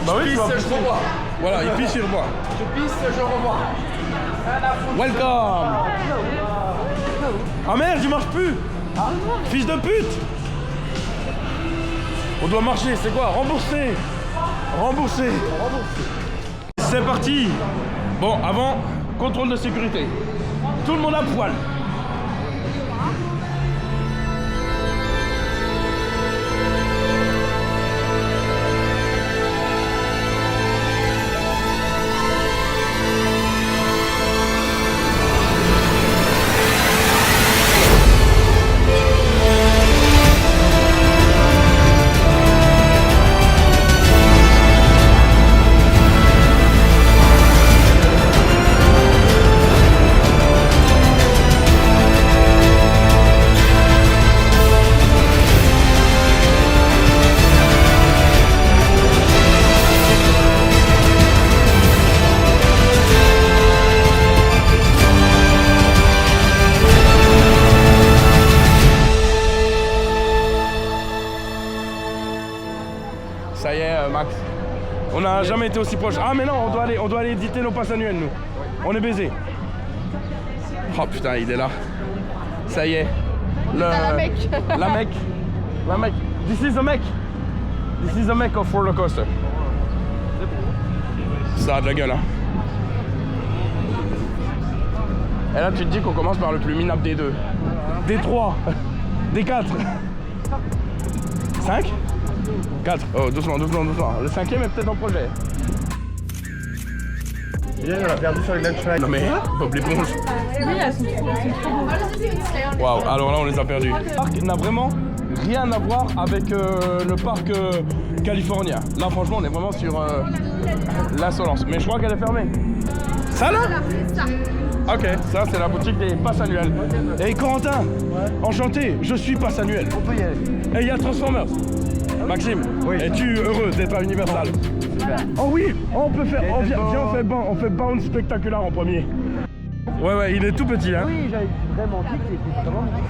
Bah oui, je revois. Voilà, il pisse, il reboit. Je pisse, je revois. Welcome. Ah merde, il marche plus. Fils de pute. On doit marcher, c'est quoi? Rembourser. Rembourser. C'est parti. Bon, avant, contrôle de sécurité. Tout le monde à poil. Ça y est, Max. On n'a jamais été aussi proche. Ah mais non, on doit aller éditer nos passes annuelles, nous. On est baisés. Oh putain, il est là. Ça y est. La mec. La mec. La mec. This is a mec. This is a mec of roller coaster. Ça a de la gueule, hein. Et là, tu te dis qu'on commence par le plus minable des deux. Des 3. Des 4. 5 4. Oh, doucement, doucement, doucement. Le 5e est peut-être en projet. Bien, on a perdu sur les lunchlights. Non mais, Bob l'éponge. Oui, elles sont trop beaux. Waouh, alors là on les a perdus. Le parc n'a vraiment rien à voir avec le parc californien. Là franchement on est vraiment sur l'insolence. Mais je crois qu'elle est fermée. Ça là? Ok, ça c'est la boutique des passes annuelles. Et Corentin, enchanté, je suis passe annuel. On peut y aller. Et il y a Transformers. Maxime, es-tu heureux d'être à Universal? Oh oui, on peut faire, viens on fait Bound Spectacular en premier. Ouais, il est tout petit, hein. Oui, j'avais vraiment dit qu'il était vraiment petit.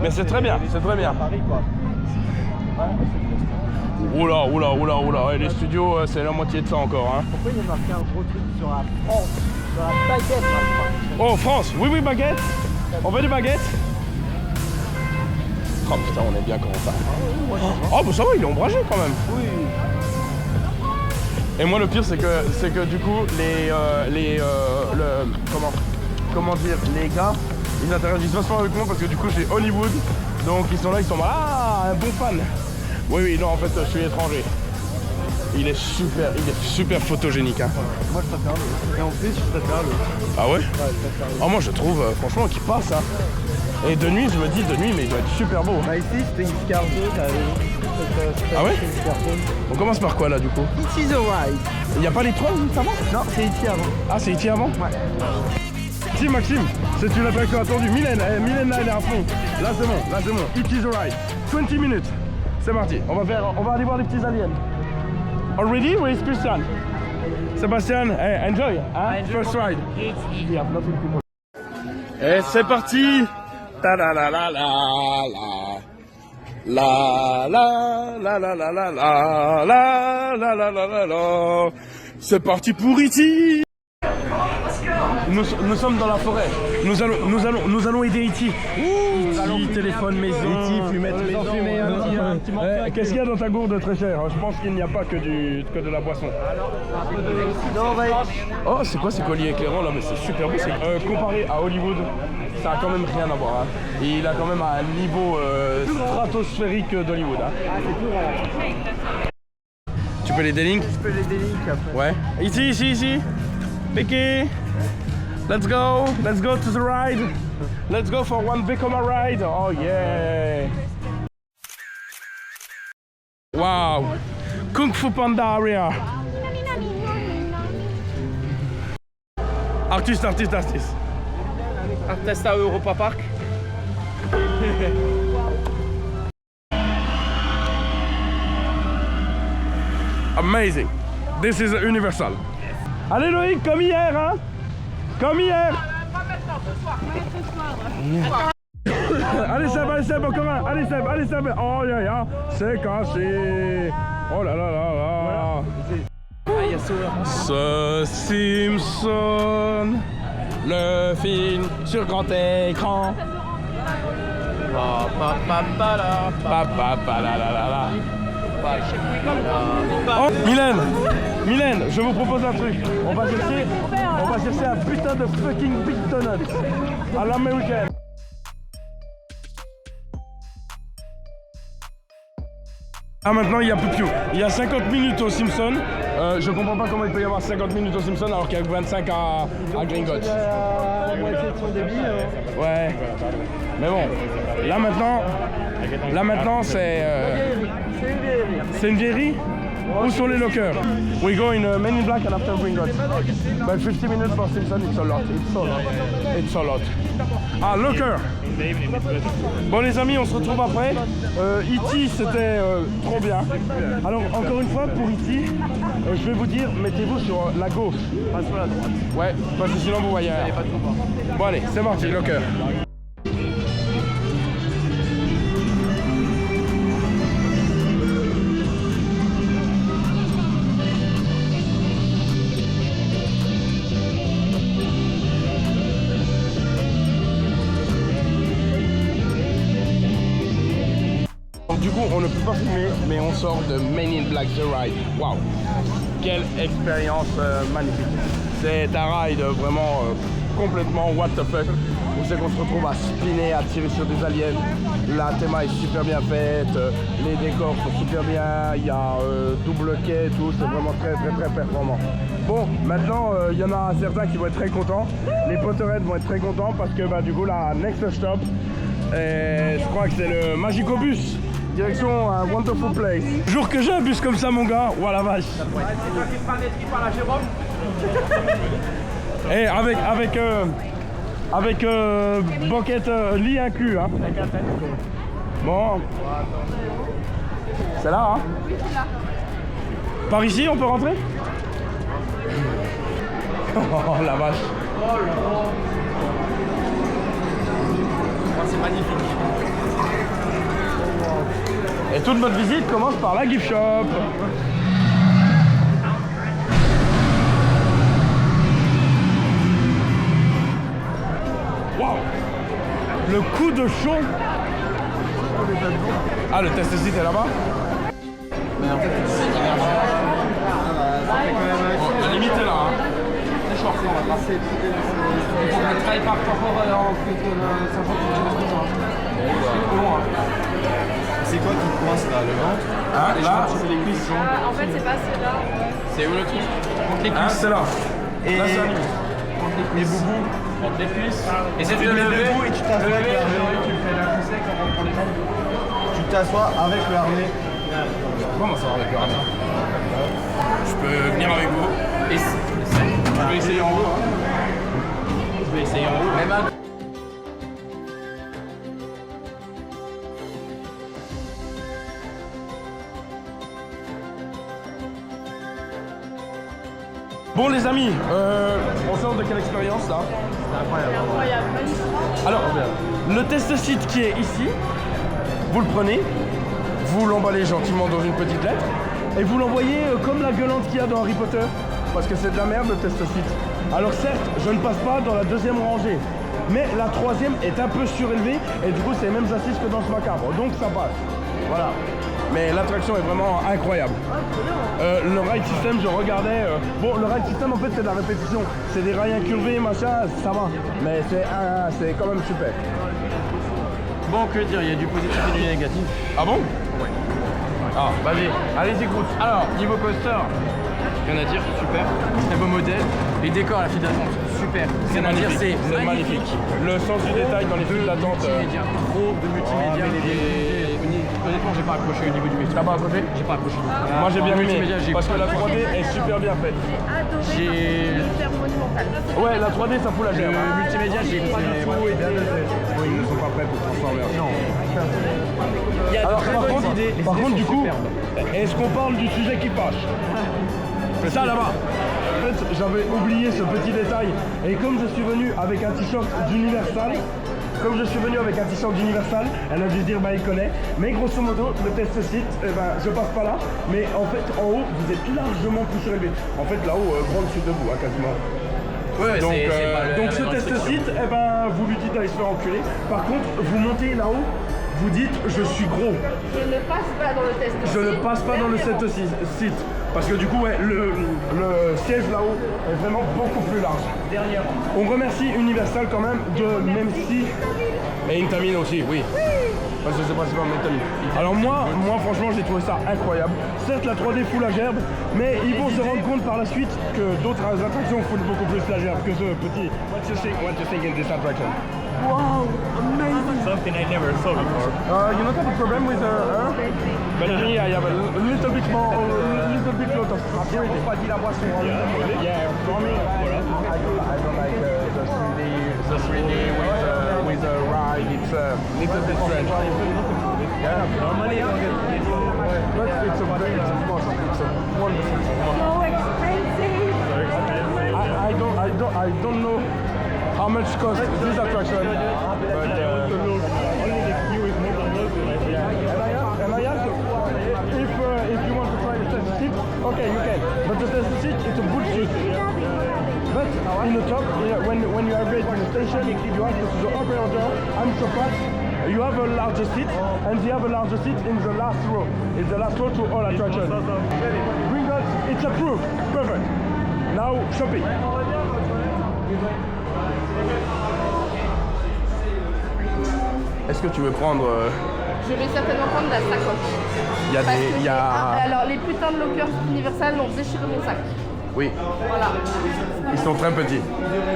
Mais c'est très bien, c'est très bien. Paris, quoi. Oula, et les studios, c'est la moitié de ça encore, hein. Pourquoi il y a marqué un gros truc sur la France, sur la baguette, là? Oh, France, oui, baguette. On veut des baguettes. Oh putain, on est bien comme ça. Oh, bah ça va, il est ombragé quand même. Oui. Et moi, le pire, c'est que du coup, comment dire, les gars, ils interagissent vachement avec moi parce que du coup, j'ai Hollywood. Donc, ils sont là, ils sont un bon fan. Oui, non, en fait, je suis étranger. Il est super photogénique, hein. Moi, je préfère le. Et en plus, je préfère le. Ah ouais? Ouais, je préfère le. Ah, moi, je trouve, franchement, qu'il passe, hein. Et de nuit, je me dis, mais il doit être super beau. Bah, ici, c'était une Scarzo, Ah ouais? On commence par quoi, là, du coup? It is a ride. Il n'y a pas les 3 juste avant? Non, c'est ici avant. Ah, c'est ici avant? Ouais. Si, Maxime, c'est une attraction attendue. Mylène, là, elle est à fond. Là, c'est bon. It is a ride. 20 minutes. C'est parti. On va aller voir les petits aliens. Already? Where is Christian? Sébastien, hey, enjoy. Hein? First ride. Et c'est parti. Ta la la la la la la la la la la la la la la la la. C'est parti pour E.T. Nous sommes dans la forêt. Nous allons aider E.T. E.T, téléphone maison. E.T, fumette maison. Un petit qu'est-ce qu'il y a dans ta gourde, très cher? Je pense qu'il n'y a pas que de la boisson. Oh, c'est quoi ces colliers éclairants là? Mais c'est super beau. Comparé à Hollywood, ça a quand même rien à voir. Hein. Et il a quand même un niveau stratosphérique d'Hollywood. Hein. Ah, c'est plus grand. Tu peux les délink? Je peux les délink après. Ouais. Ici. Vicky. Let's go to the ride. Let's go for one Vekoma ride. Oh yeah. Wow. Kung Fu Panda area. Artiste. Artiste à Europa Park. Amazing. This is Universal. Allez Loïc, comme hier, hein? Comme hier. Pas maintenant, ce soir. Ce soir. Allez Seb, encore un. Allez Seb. Oh ya ya, c'est cassé. Oh là là là là. Ce Simpson, le film sur grand écran. Oh, Mylène, je vous propose un truc. On va chercher un putain de fucking Big Donut à l'américaine. Ah maintenant il y a plus de il y a 50 minutes aux Simpsons. Je comprends pas comment il peut y avoir 50 minutes aux Simpsons alors qu'il y a 25 à Gringotts. La moitié de son débit. Ouais. Mais bon, là maintenant c'est une vieillerie. Où sont les lockers? We go in Men in Black and after Gringotts. But 50 minutes for Simpson, it's a lot. It's a lot. Ah, locker. Bon les amis, on se retrouve après. E.T. c'était trop bien. Alors encore une fois pour E.T. Je vais vous dire, mettez-vous sur la gauche. Pas sur la droite. Ouais, parce que sinon vous voyez. Bon allez, c'est parti, locker. Du coup, on ne peut pas filmer, mais on sort de Men in Black The Ride. Waouh! Quelle expérience magnifique! C'est un ride vraiment complètement what the fuck. Où c'est qu'on se retrouve à spinner, à tirer sur des aliens. La théma est super bien faite, les décors sont super bien, il y a double quai et tout, c'est vraiment très performant. Bon, maintenant, il y en a certains qui vont être très contents. Les Potterheads vont être très contents parce que du coup, la next stop, je crois que c'est le Magicobus. Direction un Wonderful Place. Jour que j'ai un bus comme ça, mon gars, ouah la vache. Et avec banquette lit inclus. Hein. Bon. C'est là, hein? Oui, c'est là. Par ici, on peut rentrer? Oh la vache. C'est magnifique. Et toute notre visite commence par la gift shop. Waouh! Le coup de chaud. Ah, le test site est là-bas? Mais en fait, La limite est là. Hein. c'est short, on va passer. Il faut que le trail parte encore en plus de 50 km/h. C'est quoi qui coince là, le ventre? Hein, là, c'est les cuisses. En fait, c'est pas celle-là. C'est où le truc? Contre les hein, cuisses. c'est là. Et Là, c'est la limite. contre les boubous. Contre les cuisses. Et c'est Tu te mets debout et tu t'assois avec le harnais. Tu fais la poussée quand on prend les jambes. Tu t'assois avec le harnais. Comment ça va avec le radar? Je peux venir avec vous. Et Je vais essayer en haut. Hein. je vais essayer en haut. Même un... Bon les amis, on sort de quelle expérience là? C'est incroyable, magnifique. Alors, le test site qui est ici, vous le prenez, vous l'emballez gentiment dans une petite lettre et vous l'envoyez comme la gueulante qu'il y a dans Harry Potter. Parce que c'est de la merde le test site. Alors certes, je ne passe pas dans la deuxième rangée, mais la troisième est un peu surélevée et du coup c'est les mêmes assises que dans ce macabre. Donc ça passe. Voilà. Mais l'attraction est vraiment incroyable. Le ride system, je regardais. Bon, le ride system en fait c'est de la répétition. C'est des rails incurvés, machin, ça va. Mais c'est quand même super. Bon, que dire, il y a du positif et du négatif. Ah bon? Ouais. Ah, vas-y, allez-y, écoute. Alors, niveau coaster, rien à dire, super. Très beau modèle. Les décors à la file d'attente, super. C'est Rien à dire, magnifique. c'est C'est magnifique. Le sens du détail dans les files d'attente. Multimédia, trop de multimédia. Honnêtement, j'ai pas accroché au niveau du métier. T'as pas accroché? J'ai pas accroché. Moi j'ai bien aimé Multimédia, j'ai parce que la 3D est super bien faite. J'ai adoré le faire monumental. Ouais, la 3D ça fout la gerbe. Le multimédia, j'ai pas du tout été. Oui, ils ne sont pas prêts pour Transformers. Non. Il y a de Alors très par bonnes contre, idées. Les par idées contre sont du coup, superbes. est-ce qu'on parle du sujet qui fâche? C'est ça là-bas. En fait, j'avais oublié ce petit détail et comme je suis venu avec un t-shirt d'Universal, comme je suis venu avec un t-shirt d'Universal, elle a dû se dire bah il connaît. Mais grosso modo, le test site, eh ben, je passe pas là. Mais en fait, en haut, vous êtes largement plus surélevé. En fait, là-haut, grande chute de vous, hein, quasiment. Ouais, Donc ce test site, eh ben, vous lui dites d'aller se faire enculer. Par contre, vous montez là-haut, vous dites je suis gros. Je ne passe pas dans le test Je ne passe pas dans le site. Parce que du coup, ouais, le siège là-haut est vraiment beaucoup plus large. Derrière. On remercie Universal quand même, même si... Et Intamin aussi, oui. Parce que c'est principalement Intamin. Alors moi franchement j'ai trouvé ça incroyable. Certes la 3D fout la gerbe, mais ils vont se rendre compte par la suite que d'autres attractions foutent beaucoup plus la gerbe que ce petit. What you think in this attraction? Wow, amazing! Something I never saw before. You not have a problem with but me I have a little bit more, a little bit lot of fruit. Yeah, for me, I don't like the 3D with a ride. It's a little bit strange. Yeah, Normally, but it's a wonderful. So expensive. I don't know how much cost this attraction, but only the queue is more than most. and I asked if you want to try the test seat, okay, you can. But the test seat, it's a bullshit. But in the top, when you arrive at the station, you ask to the operator, I'm surprised. You have a larger seat, and they have a larger seat in the last row. It's the last row to all attractions. Gringotts, it's approved. Perfect. Now, shopping. Est-ce que tu veux prendre... Je vais certainement prendre la sacoche. Il y a Parce des... que il y a... alors les putains de lockers Universal ont déchiré mon sac. Oui, Voilà. ils sont très petits.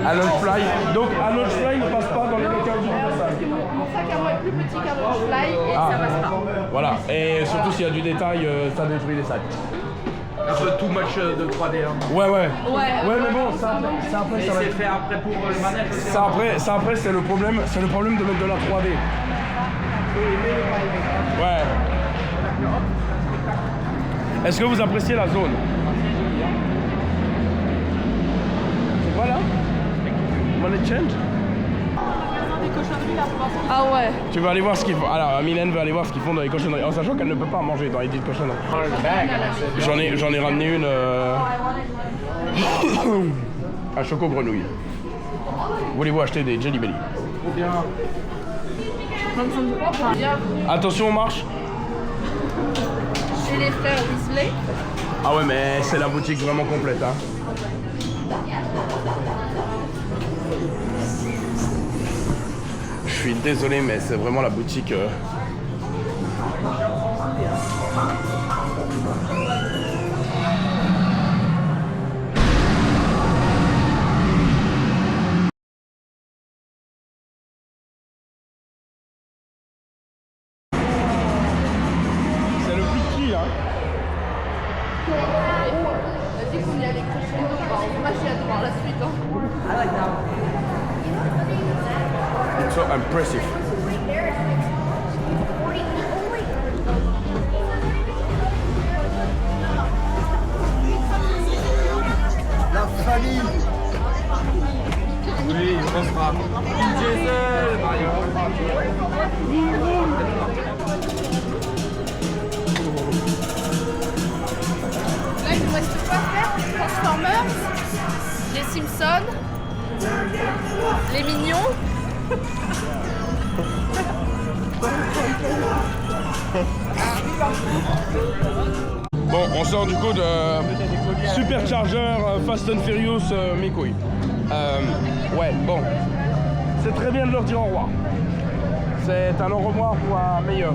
Launchfly, donc Launchfly ne passe pas dans les lockers d'Universal. Parce que mon sac à moi est plus petit qu'un Launchfly et ça passe pas. Voilà, et surtout s'il y a du détail, ça détruit les sacs. Un peu too much de 3D. Hein. Ouais, Ouais, mais bon, ça après, Et ça va c'est être... fait après pour le manège aussi. Ça après, c'est le problème de mettre de la 3D. Ouais. Est-ce que vous appréciez la zone? C'est quoi là? Money change? Ah ouais. Tu vas aller voir ce qu'ils font. Alors, Mylène va aller voir ce qu'ils font dans les cochonneries, en sachant qu'elle ne peut pas manger dans les dites cochonneries. J'en ai ramené une à choco grenouille. Voulez-vous acheter des Jelly Belly? Attention, on marche. Chez les frères Weasley. Ah ouais, mais c'est la boutique vraiment complète, hein. Je suis désolé, mais c'est vraiment la boutique. C'est le plus petit, hein. Vas-y qu'on y allait crescendo. On va passer à devoir la suite. Hein. It's so impressive. La famille. Oui, on sera. Diesel, Mario. Là, il nous reste quoi à faire? Transformers, les Simpsons, les Mignons. Bon, on sort du coup de Supercharger Fast and Furious mes couilles. Ouais, bon. C'est très bien de leur dire au revoir. C'est un au revoir pour un meilleur.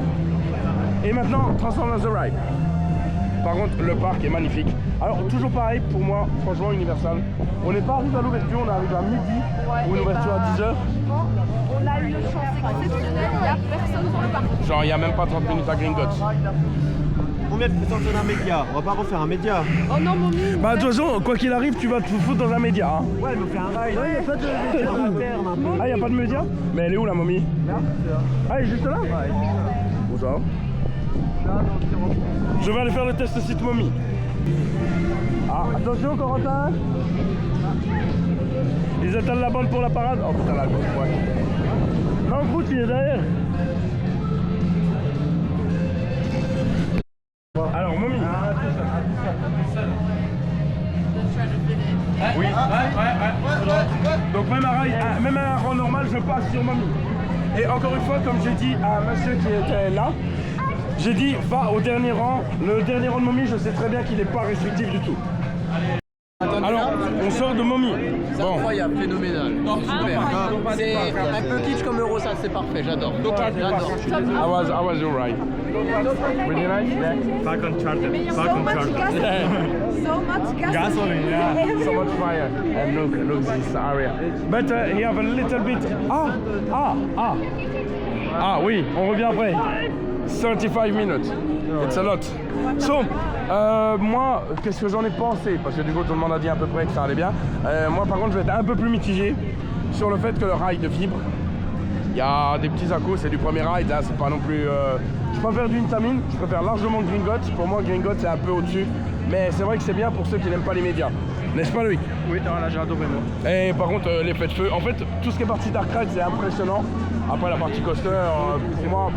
Et maintenant, Transformers The Ride. Par contre, le parc est magnifique. Alors, toujours pareil pour moi, franchement, Universal. On n'est pas arrivé à l'ouverture, on est arrivé à midi, ou une ouverture à 10h. On a eu une chance exceptionnelle, il n'y a personne sur le parc. Genre, il n'y a même pas 30 minutes à Gringotts. Combien de présence d'un média? On va pas refaire un média. Oh non, Momi. Bah, de toute façon, quoi qu'il arrive, tu vas te foutre dans un média. Hein. Ouais, mais on fait un ride. Il n'y a pas de média interne un peu. Ah, il n'y a pas de média? Mais elle est où la momie? Là. Ah, elle est juste là? Ouais. Bonjour. Je vais aller faire le test site momie. Ah, attention, Corentin. Ils étalent la bande pour la parade. Oh putain, la gauche, ouais. Franck Route, il est derrière. Alors, momie. Oui. Donc même à un rang normal, je passe sur momie. Et encore une fois, comme j'ai dit à monsieur qui était là, j'ai dit va au dernier rang. Le dernier rang de momie, je sais très bien qu'il n'est pas restrictif du tout. Alors, on sort de momie. C'est incroyable, phénoménal. Super. C'est un peu kitsch comme Eurosat, c'est parfait, j'adore. J'adore. I was your right. Really nice? Yeah. Back on charter. So Back on much charter. gasoline. So much gasoline. Gasoline, yeah. So much fire. And look this area. But he have a little bit. Ah oui, on revient après. 35 minutes. It's a lot. So, moi, qu'est-ce que j'en ai pensé? Parce que du coup, tout le monde a dit à peu près que ça allait bien. Moi, par contre, je vais être un peu plus mitigé sur le fait que le ride vibre. Il y a des petits à-coups, c'est du premier ride, là, c'est pas non plus... Je préfère du Intamin, je préfère largement Gringotts. Pour moi, Gringotts, c'est un peu au-dessus. Mais c'est vrai que c'est bien pour ceux qui n'aiment pas les médias. N'est-ce pas, Loïc? Oui, là, j'ai adoré, moi. Et par contre, l'effet de feu, en fait, tout ce qui est partie Dark Ride, c'est impressionnant. Après, la partie coaster,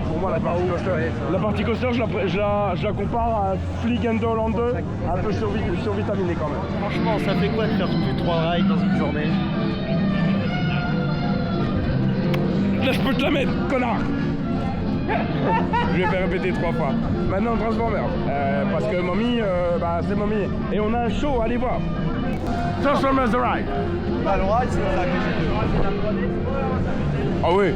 pour moi, la partie coaster, je la compare à un Flieg Endoland 2, un peu survitaminé quand même. Franchement, ça fait quoi de faire plus de 3 rides dans une journée? Là, je peux te la mettre, connard. Je vais faire répéter 3 fois. Maintenant, Transformers. Parce que Mommy, c'est Mommy. Et on a un show, allez voir. Transformers The Ride. Bah, le ride, c'est ça que j'ai fait. Ah oui.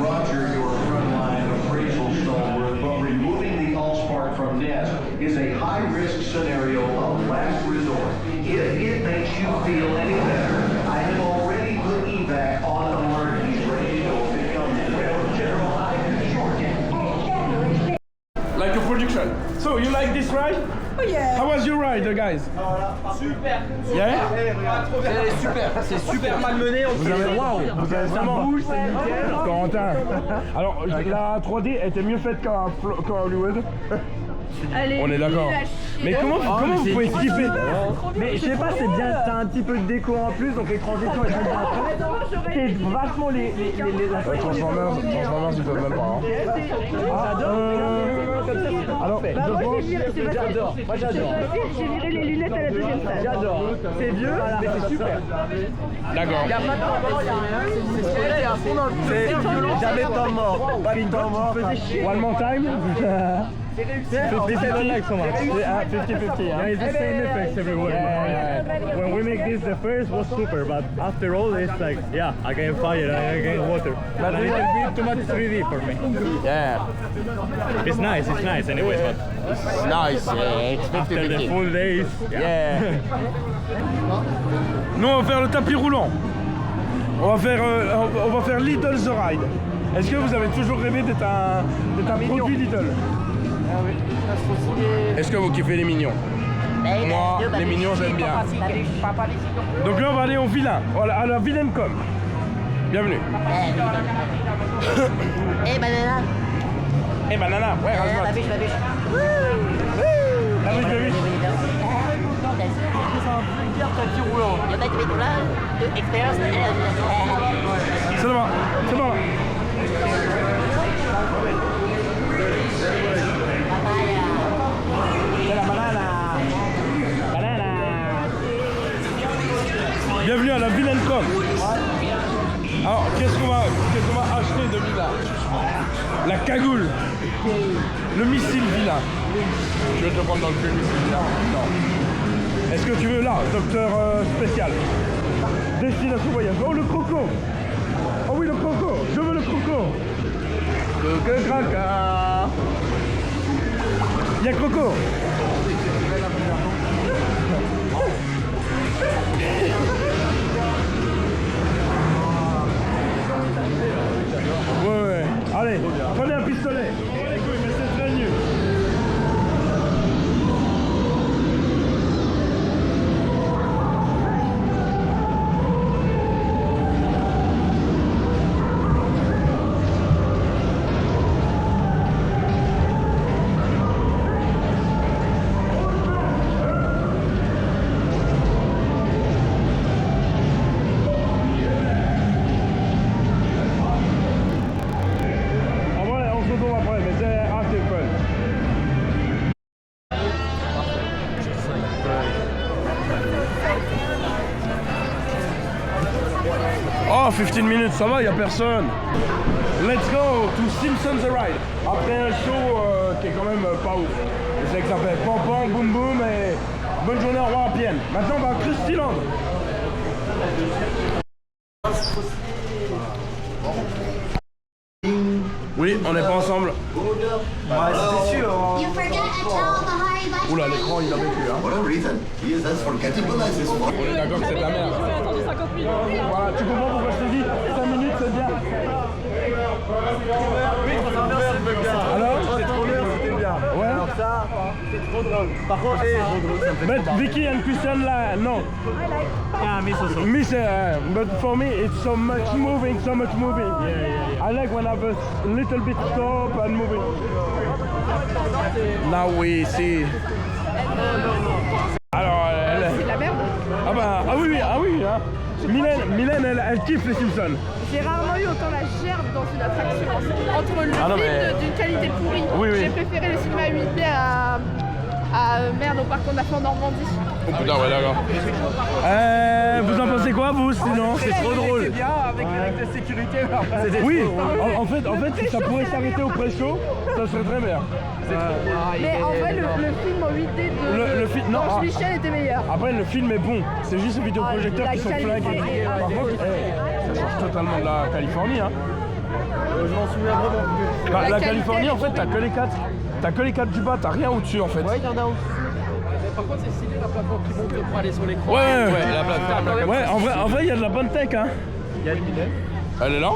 Roger, your frontline appraisal stalwart, but removing the Allspark from NEST is a high-risk scenario of last resort. If it makes you feel any better, I have already put evac on alert. He's ready to go if it comes to Railroad General Short. Like a production. So, you like this ride? Oh yeah. How was your ride, guys? Super. Yeah? C'est super malmené. Vous avez vraiment rouge, c'est nickel. Corentin. Alors, la 3D était mieux faite qu'à Hollywood. On est d'accord. Mais comment vous pouvez kiffer? Mais je sais pas, c'est bien, t'as un petit peu de déco en plus, donc les transitions elles sont bien faites. C'est vachement les Transformers, ils peuvent même pas. Alors, j'adore. Moi j'adore. J'ai viré les lunettes à la deuxième salle. J'adore. C'est vieux, mais c'est super. d'accord. Il n'y a pas de temps, il n'y a rien. C'est squelette à fond dans le C'est jamais de temps mort. Pas de temps mort. One more time. 50-50. Yeah, it's the same effects everywhere. When we make this, the first was super, but after all, it's like, yeah, I get fire, I get water. But a little bit too much 3D for me. Yeah. It's nice anyways, but It's nice. Yeah, it's after the 50-50. full days, Yeah. Nous, on va faire le tapis roulant. On va faire Lidl The Ride. Est-ce que vous avez toujours rêvé d'être un produit Lidl? Est-ce que vous kiffez les mignons? Moi, les mignons, j'aime bien. Donc là, on va aller au vilain, à la vilaine com. Bienvenue. Eh banana. Et banana, ouais, La rase-moi. bûche, la bûche. La bûche, la bûche. Il y a pas de décollage, de expérience. C'est bon, c'est bon. C'est la banane. Banana. Bienvenue à la vilaine com. Alors, qu'est-ce qu'on va acheter de vilain? La cagoule. Le missile vilain. Tu veux te prendre dans le missile vilain? Non. Est-ce que tu veux là, docteur spécial? Destination voyage. Oh, le croco. Oh oui, le croco. Je veux le croco. Que craca. Il y a croco. Ouais. Allez, prenez un pistolet. Mais c'est très nul. se retrouve après, mais c'est assez fun. Oh, 15 minutes, ça va, y a personne. Let's go to Simpsons The Ride. Après un show qui est quand même pas ouf. Je sais que ça fait pam pam boum boum et bonne journée au roi à Pienne. Maintenant on va à Christiland. Oui, on n'est pas ensemble. Ouais, c'est sûr. You forget to tell the Harry Oula, l'écran il a vécu hein. For no reason, he is as forgettable as his On est d'accord que c'est de la merde. Voilà, tu comprends pourquoi je te dis 5 minutes c'est bien. Alors C'est trop bien, c'était bien. Ouais. Alors ça, c'est trop drôle. Par contre, c'est trop drôle, ça me fait But trop marrer. Vicky and Christian là, no. Yeah, me so. Miss, but for me it's so much moving. I like when I have a little bit stop and moving. Now we see. Alors, C'est de la merde. ah oui, hein. Mylène, elle kiffe les Simpsons. J'ai rarement eu autant la gerbe dans une attraction. Entre le non, film mais- d'une qualité pourrie, Oui, oui. j'ai préféré le cinéma 8D au parc d'affaires en Normandie. Oh putain, ouais, d'accord. Vous en pensez quoi, vous, sinon? C'est trop drôle. C'est bien avec les règles de sécurité. Oui, en fait, si ça pourrait s'arrêter au pré-show, ça serait très bien. Mais en vrai, le film en 8D Le film- non, d'Ange Michel était meilleur. Après, le film est bon, c'est juste les vidéoprojecteurs la qui sont qualité flingués. est Par contre, ça change totalement de la Californie, hein. Je m'en souviens vraiment plus. La qualité, Californie, en elle fait, est t'as que les quatre. T'as que les quatre du bas, t'as rien au-dessus, en fait. Ouais, il y en a aussi. Mais par contre, c'est stylé la plateforme qui monte pour aller sur l'écran. Ouais, la plateforme. Ouais, en vrai, il y a de la bonne tech, hein. Il y a le Mylène. Elle est là?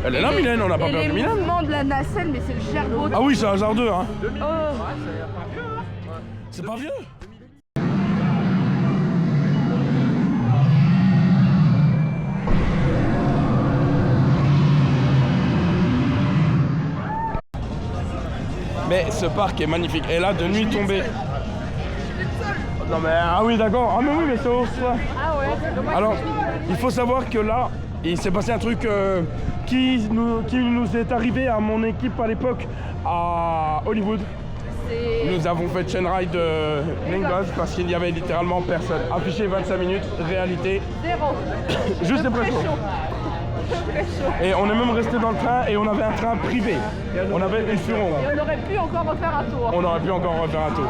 Elle est là, Mylène, on n'a pas Et perdu les Mylène. mouvements de la nacelle, mais c'est le gerbeau. Ah oui, c'est hasardeux, hein. Oh. C'est pas vieux. Mais ce parc est magnifique. Et là, de nuit tombée. Non mais ah oui d'accord. Ah mais oui mais c'est au soir. Ah ouais, c'est dommage. Alors, il faut savoir que là, il s'est passé un truc qui nous est arrivé à mon équipe à l'époque à Hollywood. C'est- Nous avons fait chain ride de Lingos parce qu'il y avait littéralement personne. Affiché 25 minutes, réalité, Zéro. juste des Très pressions. chaud. Très chaud. Et on est même resté dans le train et on avait un train privé. On avait une furon. Et on aurait pu encore refaire un tour. On aurait pu encore refaire un tour.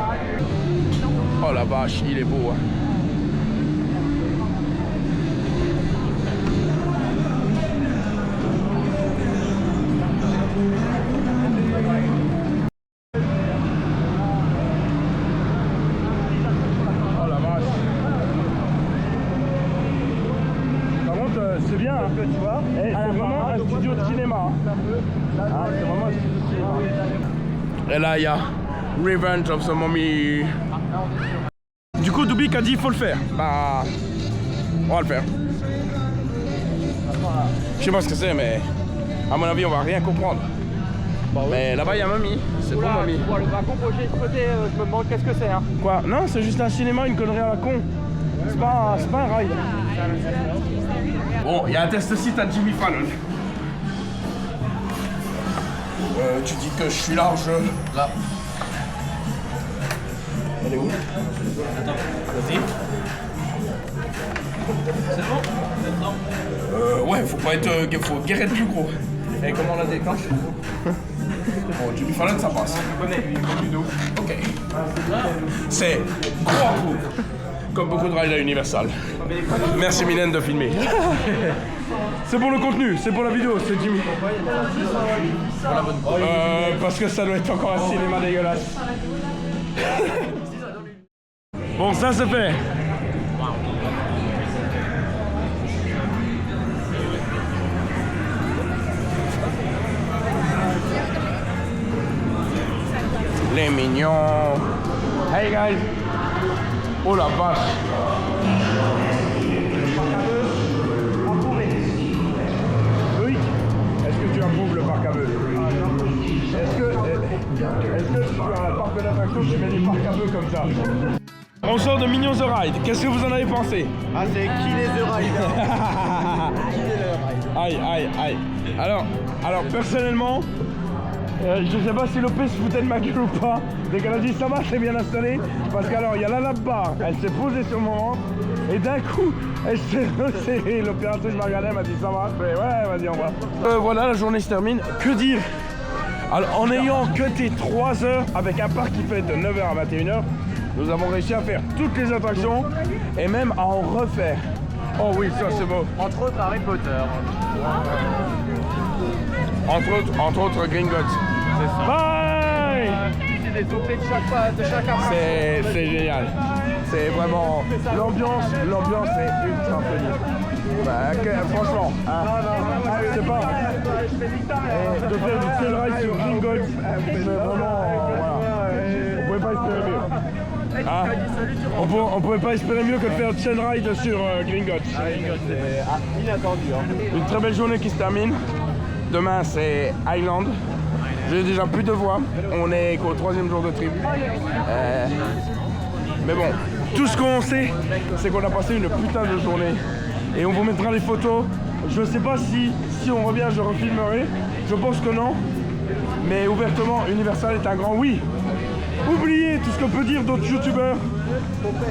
Oh la vache, il est beau. Hein. Oh la vache. Par contre, c'est bien, hein, tu vois. C'est vraiment un studio de cinéma. Hein. Ah, c'est vraiment un studio de cinéma. Et là, il y a Revenge of the Mummy. Du coup, Dubik a dit il faut le faire. Bah, on va le faire. Je sais pas ce que c'est, mais à mon avis, on va rien comprendre. Mais là-bas, il y a Mamie. C'est pour Mamie. Le wagon projet de côté, je me demande qu'est-ce que c'est. Hein. Quoi? Non, c'est juste un cinéma, une connerie à la con. C'est pas un ride. Bon, il y a un test site à Jimmy Fallon. Tu dis que je suis large là. Elle est où? Vas-y. C'est bon? Ouais, faut pas être. Faut guérir de plus gros. Et comment on la déclenche? Bon, Jimmy Fallon, ça passe. Ok. C'est gros coup. Comme beaucoup de rides à Universal. Merci Mylène de filmer. C'est pour le contenu, c'est pour la vidéo, c'est Jimmy. Parce que ça doit être encore un cinéma dégueulasse. Bon, ça c'est fait. Les mignons. Hey guys. Oh la vache. Loïc, est-ce que tu approuves le parc à bœufs? Est-ce que sur un parc d'attraction tu mets des parcs à bœufs comme ça? On sort de Minions The Ride, qu'est-ce que vous en avez pensé? Ah, c'est Kill the Ride. Aïe, aïe, aïe. Alors, Alors personnellement, je sais pas si Lopez se foutait de ma gueule ou pas. Dès qu'elle a dit ça va, c'est bien installé. Parce qu'alors il y a la lap-bar, elle s'est posée sur mon ventre. Et d'un coup, elle s'est resserrée. L'opératrice m'a regardé, elle m'a dit ça va. Je fais, ouais, vas-y, on va. Voilà, la journée se termine. Que dire? Alors en ayant cuté 3 heures avec un parc qui fait de 9h à 21h, nous avons réussi à faire toutes les attractions et même à en refaire. Oh oui, ça c'est beau. Entre autres Harry Potter. Entre autres Gringotts. C'est ça. Bye. C'est des doublés de chaque arbre. C'est génial. C'est vraiment... L'ambiance est ultra folie. Bah, franchement, c'est pas... de faire du trail ride sur Gringotts, c'est vraiment... voilà. On pouvait pas espérer mieux. Ah, on pouvait pas espérer mieux que de faire chain ride sur Gringotts. C'est inattendu. Une très belle journée qui se termine. Demain c'est Highland. J'ai déjà plus de voix. On est qu'au 3e jour de trip. Mais bon, tout ce qu'on sait, c'est qu'on a passé une putain de journée. Et on vous mettra les photos. Je sais pas si on revient, je refilmerai. Je pense que non. Mais ouvertement, Universal est un grand oui. Oubliez tout ce qu'on peut dire d'autres youtubeurs.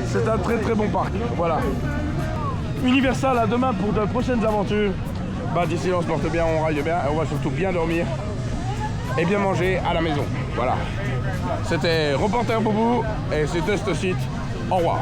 C'est un très très bon parc. Voilà. Universal à demain pour de prochaines aventures. Bah d'ici là on se porte bien, on raille bien et on va surtout bien dormir et bien manger à la maison. Voilà. C'était Reporter Boubou et c'était ce site. Au revoir.